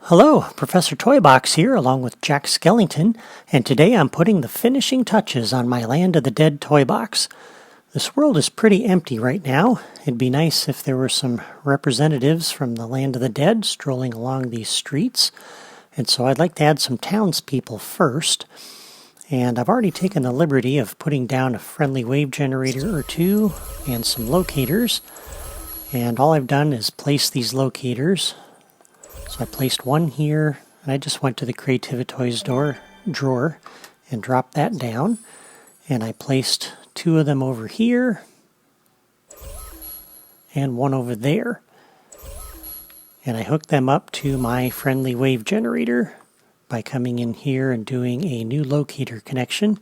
Hello, Professor Toybox here along with Jack Skellington, and today I'm putting the finishing touches on my Land of the Dead toy box. This world is pretty empty right now. It'd be nice if there were some representatives from the Land of the Dead strolling along these streets, and so I'd like to add some townspeople first. And I've already taken the liberty of putting down a friendly wave generator or two and some locators, and all I've done is place these locators. So I placed one here, and I just went to the Creativity Toys drawer and dropped that down. And I placed two of them over here and one over there. And I hooked them up to my friendly wave generator by coming in here and doing a new locator connection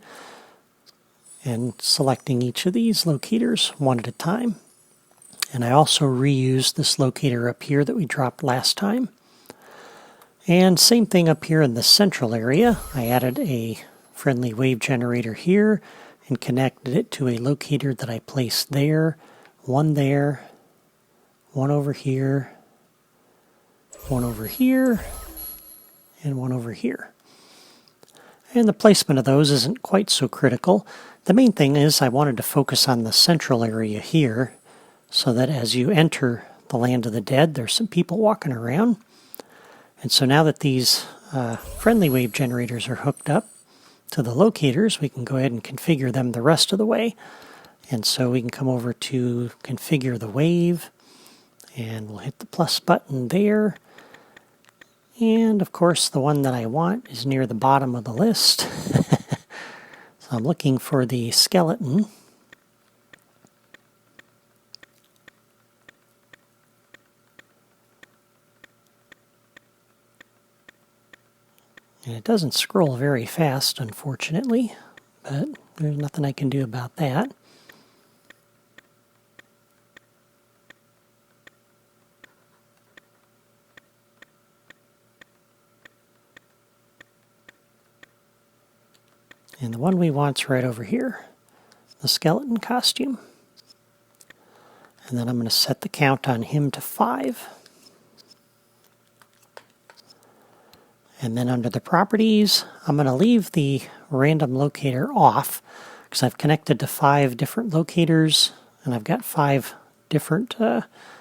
and selecting each of these locators one at a time. And I also reused this locator up here that we dropped last time. And same thing up here in the central area. I added a friendly wave generator here and connected it to a locator that I placed there, one over here, one over here, and one over here. And the placement of those isn't quite so critical. The main thing is I wanted to focus on the central area here so that as you enter the Land of the Dead, there's some people walking around. And so now that these friendly wave generators are hooked up to the locators, we can go ahead and configure them the rest of the way. And so we can come over to configure the wave, and we'll hit the plus button there. And of course the one that I want is near the bottom of the list. So I'm looking for the skeleton. And it doesn't scroll very fast, unfortunately, but there's nothing I can do about that. And the one we want's right over here, the skeleton costume. And then I'm going to set the count on him to 5. And then under the properties, I'm going to leave the random locator off because I've connected to 5 different locators and I've got 5 different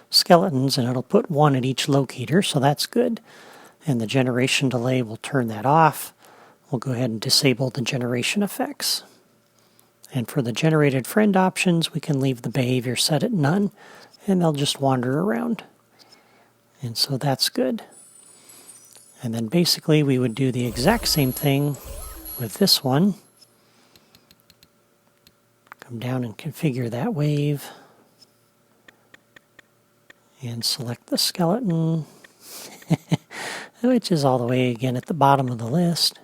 skeletons, and it'll put 1 at each locator, so that's good. And the generation delay will turn that off. We'll go ahead and disable the generation effects. And for the generated friend options, we can leave the behavior set at none and they'll just wander around. And so that's good. And then basically we would do the exact same thing with this one. Come down and configure that wave. And select the skeleton, which is all the way again at the bottom of the list.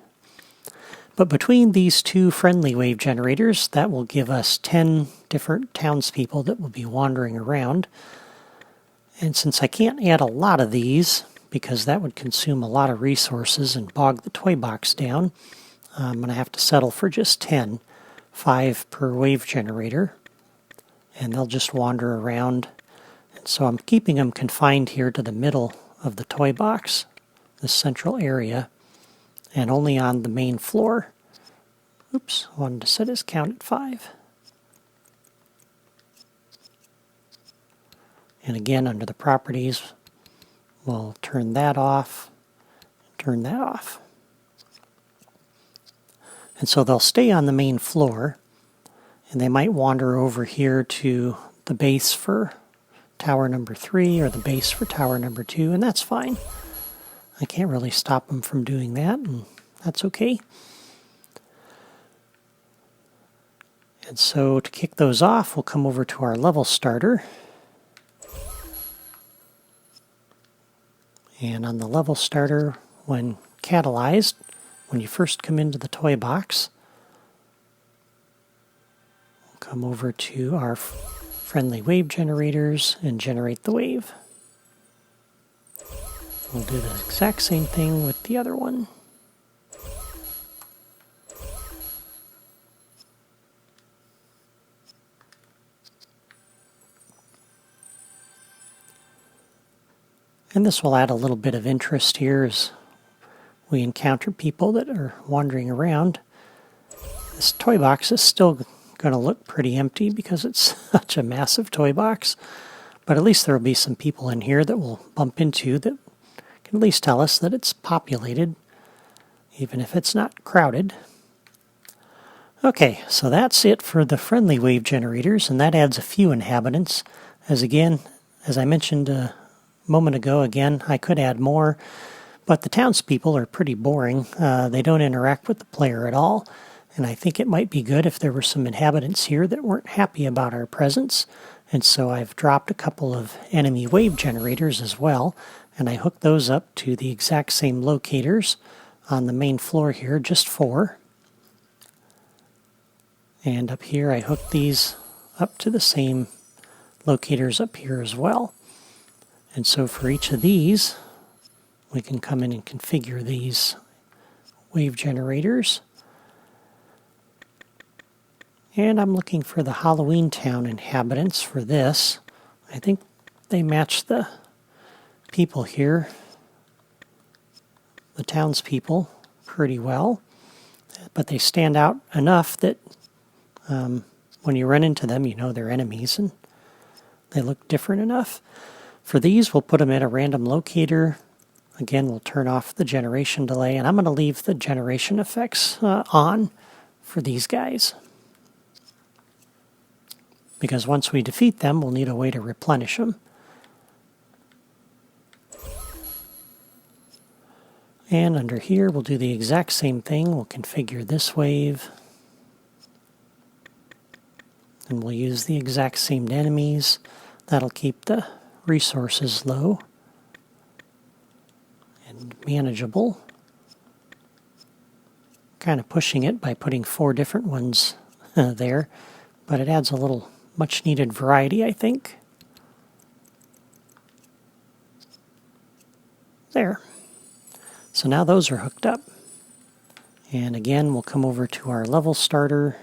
But between these two friendly wave generators, that will give us 10 different townspeople that will be wandering around. And since I can't add a lot of these, because that would consume a lot of resources and bog the toy box down, I'm going to have to settle for just 10, 5 per wave generator, and they'll just wander around. And so I'm keeping them confined here to the middle of the toy box, this central area, and only on the main floor. Oops, I wanted to set his count at 5. And again, under the properties, we'll turn that off, turn that off. And so they'll stay on the main floor, and they might wander over here to the base for tower number 3 or the base for tower number 2, and that's fine. I can't really stop them from doing that, and that's okay. And so to kick those off, we'll come over to our level starter. And on the level starter, when catalyzed, when you first come into the toy box, we'll come over to our friendly wave generators and generate the wave. We'll do the exact same thing with the other one. And this will add a little bit of interest here as we encounter people that are wandering around. This toy box is still going to look pretty empty because it's such a massive toy box, but at least there will be some people in here that we'll bump into that can at least tell us that it's populated, even if it's not crowded. Okay, so that's it for the friendly wave generators, and that adds a few inhabitants. As I mentioned a moment ago, again, I could add more, but the townspeople are pretty boring. They don't interact with the player at all, and I think it might be good if there were some inhabitants here that weren't happy about our presence, and so I've dropped a couple of enemy wave generators as well, and I hooked those up to the exact same locators on the main floor here, just 4. And up here I hooked these up to the same locators up here as well. And so for each of these, we can come in and configure these wave generators. And I'm looking for the Halloween Town inhabitants for this. I think they match the people here, the townspeople, pretty well. But they stand out enough that when you run into them, you know they're enemies, and they look different enough. For these, we'll put them in a random locator. Again, we'll turn off the generation delay, and I'm going to leave the generation effects on for these guys, because once we defeat them, we'll need a way to replenish them. And under here, we'll do the exact same thing. We'll configure this wave, and we'll use the exact same enemies. That'll keep the resources low and manageable. Kind of pushing it by putting 4 different ones there, but it adds a little much needed variety, I think. There. So now those are hooked up. And again, we'll come over to our level starter.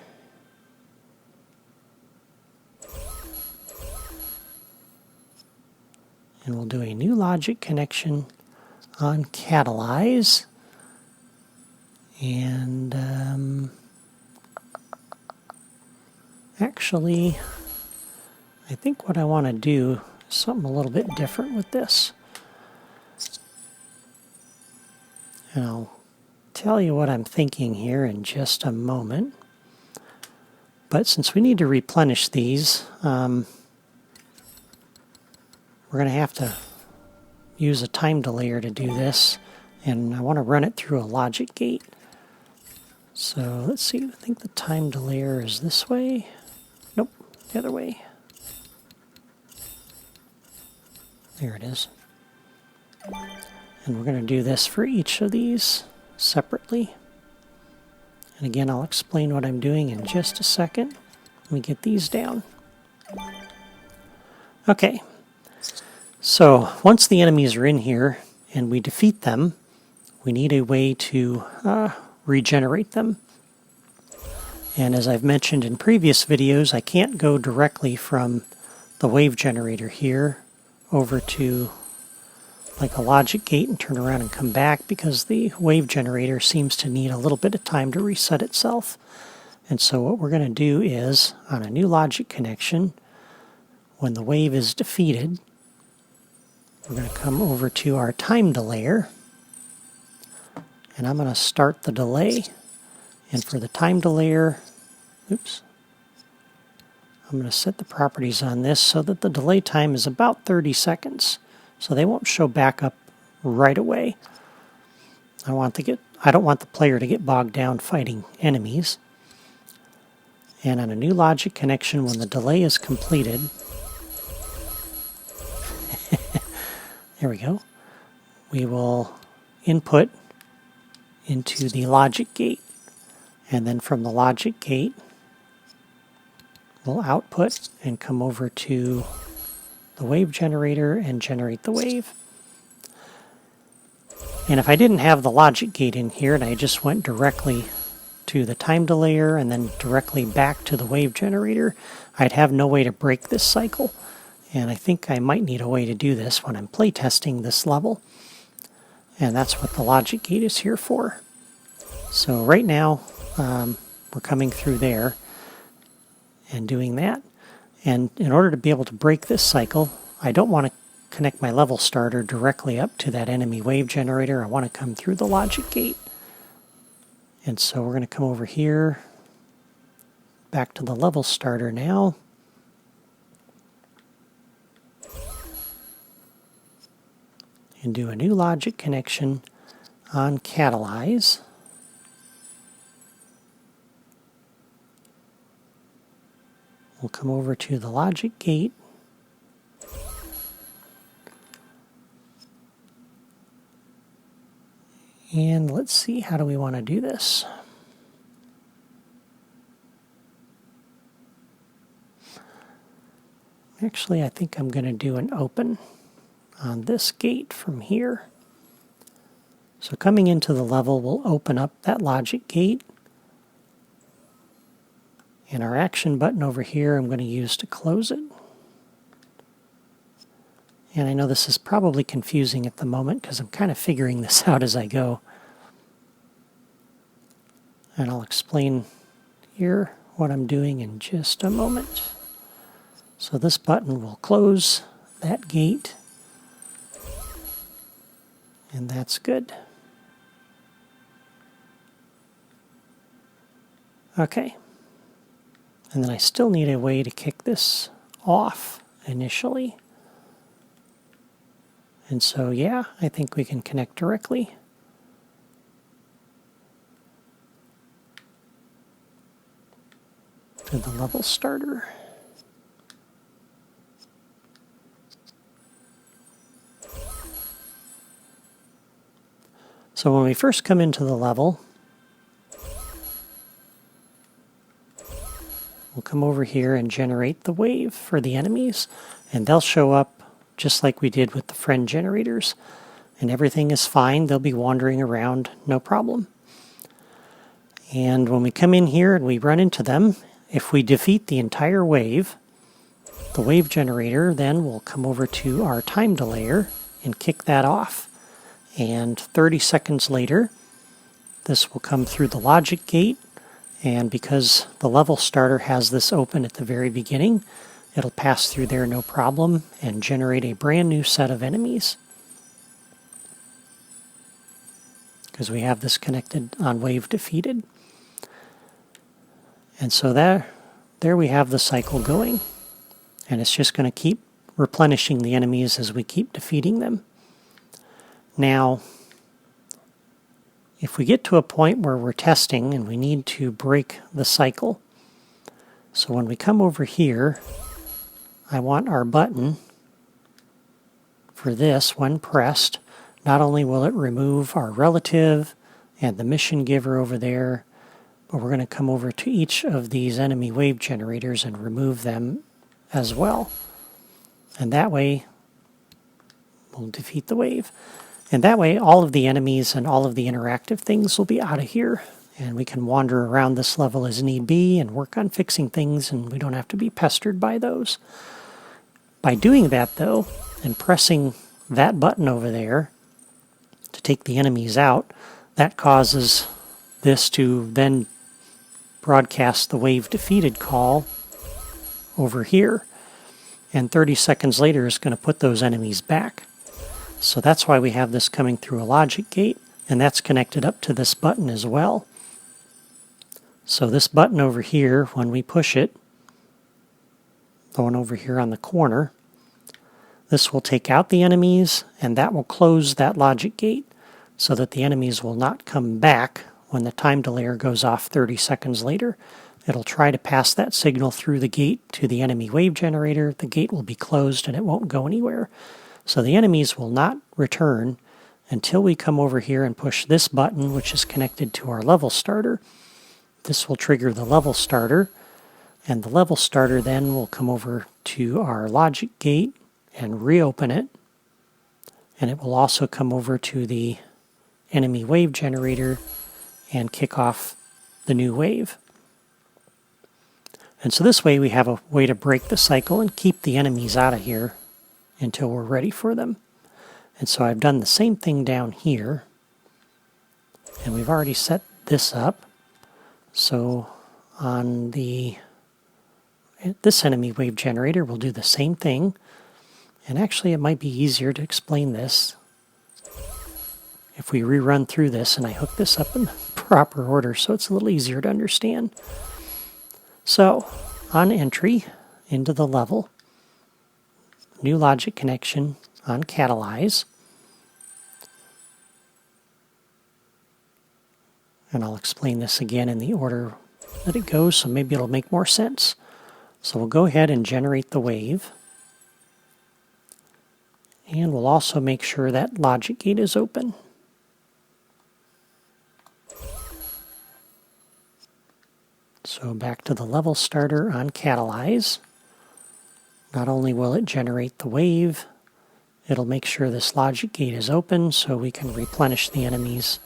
And we'll do a new logic connection on catalyze. And actually, I think what I want to do is something a little bit different with this. And I'll tell you what I'm thinking here in just a moment. But since we need to replenish these, we're going to have to use a time delayer to do this, and I want to run it through a logic gate. So let's see, I think the time delayer is this way. Nope, the other way. There it is. And we're going to do this for each of these separately. And again, I'll explain what I'm doing in just a second. Let me get these down. Okay. So once the enemies are in here and we defeat them, we need a way to regenerate them. And as I've mentioned in previous videos, I can't go directly from the wave generator here over to like a logic gate and turn around and come back, because the wave generator seems to need a little bit of time to reset itself. And so what we're going to do is, on a new logic connection, when the wave is defeated, we're going to come over to our time delayer, and I'm going to start the delay. And for the time delayer, oops, I'm going to set the properties on this so that the delay time is about 30 seconds. So they won't show back up right away. I don't want the player to get bogged down fighting enemies. And on a new logic connection, when the delay is completed, there we go, we will input into the logic gate. And then from the logic gate, we'll output and come over to the wave generator and generate the wave. And if I didn't have the logic gate in here and I just went directly to the time delayer and then directly back to the wave generator, I'd have no way to break this cycle. And I think I might need a way to do this when I'm playtesting this level. And that's what the logic gate is here for. So right now, we're coming through there and doing that. And in order to be able to break this cycle, I don't want to connect my level starter directly up to that enemy wave generator. I want to come through the logic gate. And so we're going to come over here, back to the level starter now. And do a new logic connection on catalyze. We'll come over to the logic gate. And let's see, how do we want to do this? Actually, I think I'm going to do an open on this gate from here. So coming into the level, we'll open up that logic gate. And our action button over here, I'm going to use to close it. And I know this is probably confusing at the moment because I'm kind of figuring this out as I go. And I'll explain here what I'm doing in just a moment. So this button will close that gate. And that's good. Okay. And then I still need a way to kick this off initially. And so, yeah, I think we can connect directly. To the level starter. So when we first come into the level, we'll come over here and generate the wave for the enemies, and they'll show up just like we did with the friend generators. And everything is fine. They'll be wandering around, no problem. And when we come in here and we run into them, if we defeat the entire wave, the wave generator then will come over to our time delayer and kick that off. And 30 seconds later, this will come through the logic gate. And because the level starter has this open at the very beginning, it'll pass through there no problem and generate a brand new set of enemies. Because we have this connected on wave defeated. And so there we have the cycle going. And it's just going to keep replenishing the enemies as we keep defeating them. Now, if we get to a point where we're testing and we need to break the cycle, so when we come over here, I want our button for this, when pressed, not only will it remove our relative and the mission giver over there, but we're going to come over to each of these enemy wave generators and remove them as well. And that way, we'll defeat the wave. And that way, all of the enemies and all of the interactive things will be out of here. And we can wander around this level as need be and work on fixing things, and we don't have to be pestered by those. By doing that, though, and pressing that button over there to take the enemies out, that causes this to then broadcast the wave defeated call over here. And 30 seconds later is going to put those enemies back. So that's why we have this coming through a logic gate, and that's connected up to this button as well. So this button over here, when we push it, the one over here on the corner, this will take out the enemies, and that will close that logic gate so that the enemies will not come back when the time delayer goes off 30 seconds later. It'll try to pass that signal through the gate to the enemy wave generator. The gate will be closed and it won't go anywhere. So the enemies will not return until we come over here and push this button, which is connected to our level starter. This will trigger the level starter, and the level starter then will come over to our logic gate and reopen it. And it will also come over to the enemy wave generator and kick off the new wave. And so this way we have a way to break the cycle and keep the enemies out of here until we're ready for them. And so I've done the same thing down here. And we've already set this up. So on this enemy wave generator, we'll do the same thing. And actually it might be easier to explain this if we rerun through this and I hook this up in proper order so it's a little easier to understand. So on entry into the level, new logic connection on catalyze. And I'll explain this again in the order that it goes, so maybe it'll make more sense. So we'll go ahead and generate the wave. And we'll also make sure that logic gate is open. So back to the level starter on catalyze. Not only will it generate the wave, it'll make sure this logic gate is open so we can replenish the enemies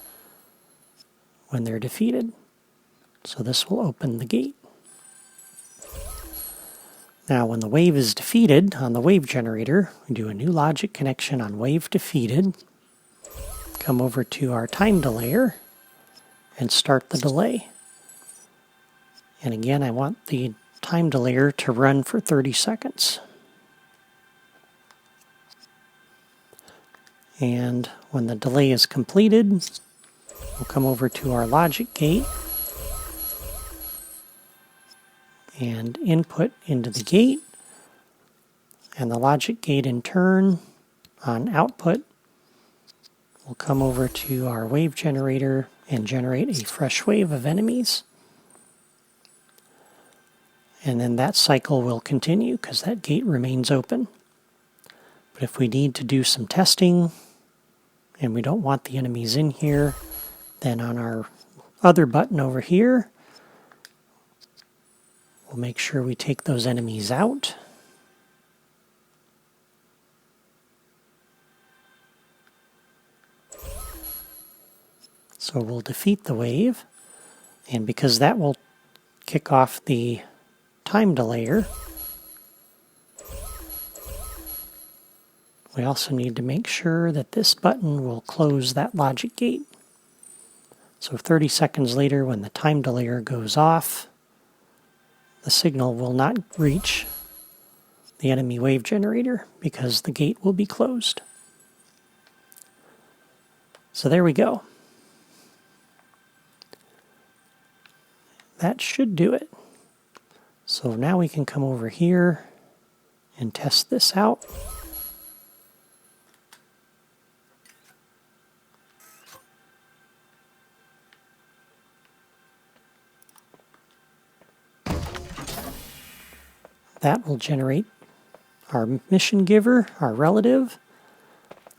when they're defeated. So this will open the gate. Now when the wave is defeated on the wave generator, we do a new logic connection on wave defeated. Come over to our time delayer and start the delay. And again, I want the time delayer to run for 30 seconds. And when the delay is completed, we'll come over to our logic gate and input into the gate. And the logic gate in turn on output will come over to our wave generator and generate a fresh wave of enemies. And then that cycle will continue because that gate remains open. But if we need to do some testing and we don't want the enemies in here, then on our other button over here, we'll make sure we take those enemies out. So we'll defeat the wave, and because that will kick off the time delayer, we also need to make sure that this button will close that logic gate. So 30 seconds later, when the time delayer goes off, the signal will not reach the enemy wave generator because the gate will be closed. So there we go. That should do it. So now we can come over here and test this out. That will generate our mission giver, our relative.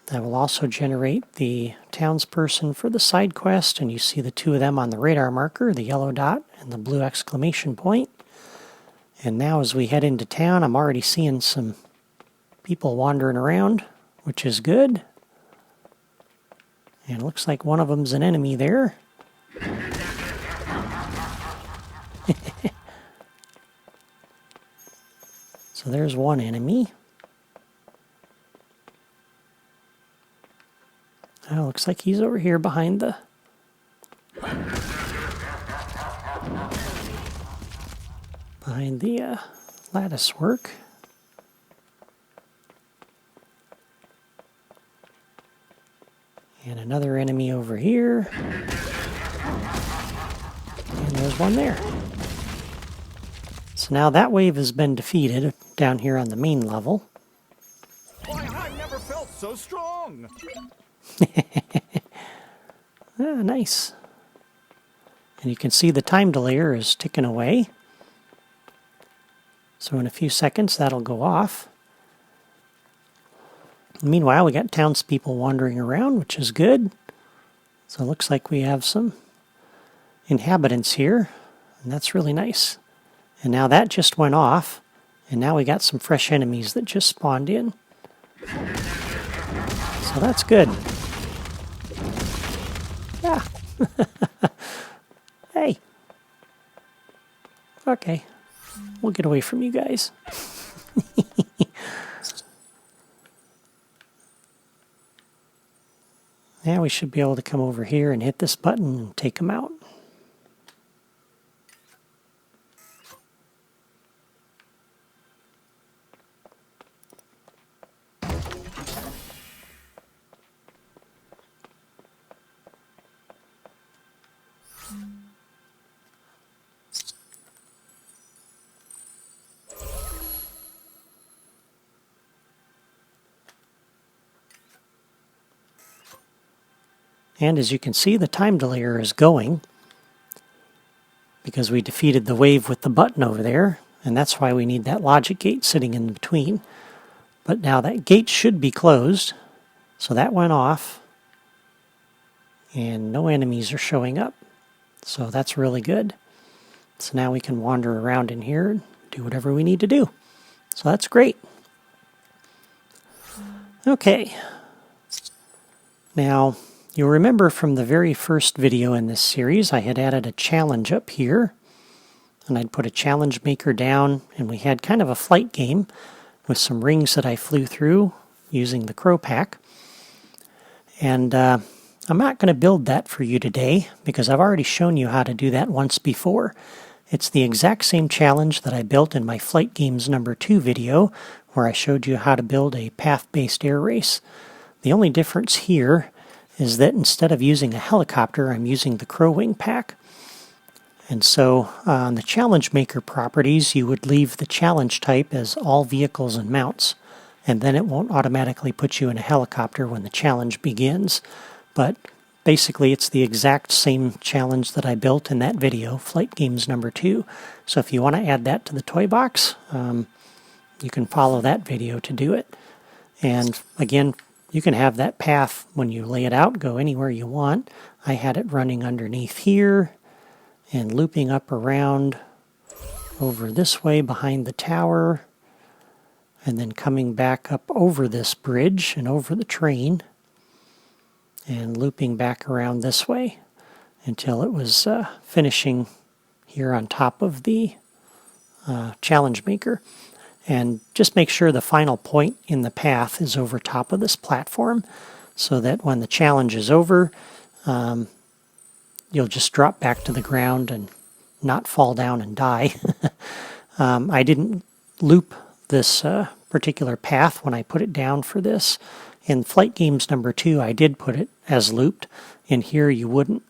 That will also generate the townsperson for the side quest, and you see the two of them on the radar marker, the yellow dot and the blue exclamation point. And now as we head into town, I'm already seeing some people wandering around, which is good. And it looks like one of them's an enemy there. So there's one enemy. Oh, looks like he's over here behind the lattice work. And another enemy over here. And there's one there. So now that wave has been defeated down here on the main level. Why, I never felt so strong. Ah, nice. And you can see the time delayer is ticking away. So in a few seconds that'll go off. Meanwhile, we got townspeople wandering around, which is good. So it looks like we have some inhabitants here, and that's really nice. And now that just went off, and now we got some fresh enemies that just spawned in. So that's good. Yeah. Hey. Okay. we'll get away from you guys. Now we should be able to come over here and hit this button and take them out. And as you can see, the time delayer is going because we defeated the wave with the button over there, and that's why we need that logic gate sitting in between. But now that gate should be closed, so that went off, and no enemies are showing up. So that's really good. So now we can wander around in here and do whatever we need to do. So that's great. Okay. Now, you'll remember from the very first video in this series, I had added a challenge up here, and I'd put a challenge maker down, and we had kind of a flight game with some rings that I flew through using the crow pack. And I'm not going to build that for you today because I've already shown you how to do that once before. It's the exact same challenge that I built in my Flight Games number 2 video where I showed you how to build a path-based air race. The only difference here is that instead of using a helicopter, I'm using the Crow Wing pack. And so on the challenge maker properties, you would leave the challenge type as all vehicles and mounts, and then it won't automatically put you in a helicopter when the challenge begins. But basically, it's the exact same challenge that I built in that video, Flight Games number 2. So if you want to add that to the toy box, you can follow that video to do it. And again, you can have that path when you lay it out, go anywhere you want. I had it running underneath here and looping up around over this way behind the tower and then coming back up over this bridge and over the train and looping back around this way until it was finishing here on top of the challenge maker. And just make sure the final point in the path is over top of this platform so that when the challenge is over, you'll just drop back to the ground and not fall down and die. I didn't loop this particular path when I put it down for this. In Flight Games number 2, I did put it as looped. In here, you wouldn't.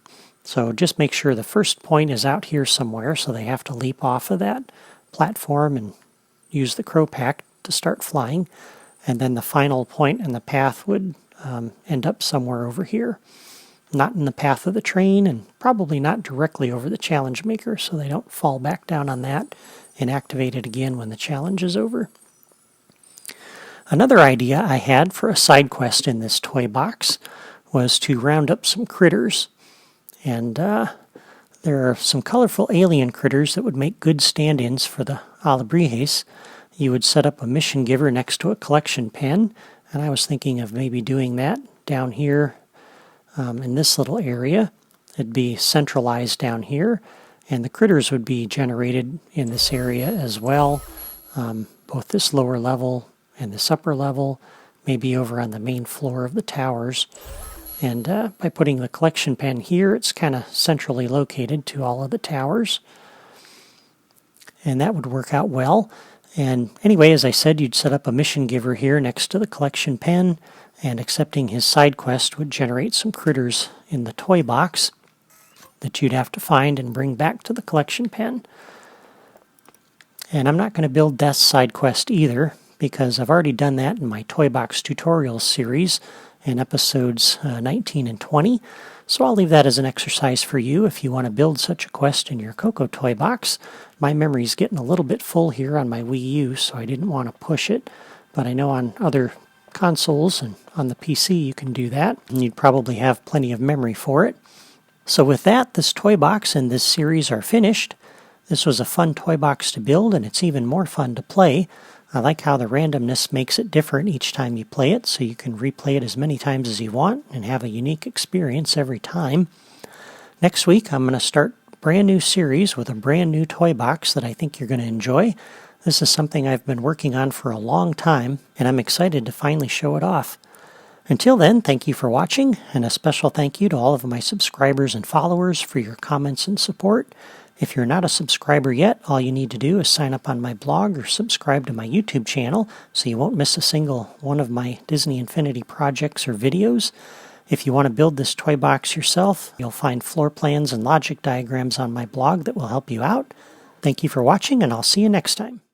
So just make sure the first point is out here somewhere, so they have to leap off of that platform and use the crow pack to start flying. And then the final point in the path would end up somewhere over here. Not in the path of the train, and probably not directly over the challenge maker, so they don't fall back down on that and activate it again when the challenge is over. Another idea I had for a side quest in this toy box was to round up some critters. And there are some colorful alien critters that would make good stand-ins for the Alebrijes. You would set up a mission giver next to a collection pen, and I was thinking of maybe doing that down here in this little area. It'd be centralized down here, and the critters would be generated in this area as well, both this lower level and this upper level, maybe over on the main floor of the towers. And by putting the collection pen here, it's kind of centrally located to all of the towers. And that would work out well. And anyway, as I said, you'd set up a mission giver here next to the collection pen, and accepting his side quest would generate some critters in the toy box that you'd have to find and bring back to the collection pen. And I'm not going to build Death's side quest either, because I've already done that in my Toy Box Tutorials series in episodes 19 and 20. So I'll leave that as an exercise for you if you want to build such a quest in your Coco toy box. My memory's getting a little bit full here on my Wii U, so I didn't want to push it. But I know on other consoles and on the PC you can do that, and you'd probably have plenty of memory for it. So with that, this toy box and this series are finished. This was a fun toy box to build, and it's even more fun to play. I like how the randomness makes it different each time you play it, so you can replay it as many times as you want and have a unique experience every time. Next week, I'm going to start brand new series with a brand new toy box that I think you're going to enjoy. This is something I've been working on for a long time, and I'm excited to finally show it off. Until then, thank you for watching, and a special thank you to all of my subscribers and followers for your comments and support. If you're not a subscriber yet, all you need to do is sign up on my blog or subscribe to my YouTube channel so you won't miss a single one of my Disney Infinity projects or videos. If you want to build this toy box yourself, you'll find floor plans and logic diagrams on my blog that will help you out. Thank you for watching, and I'll see you next time.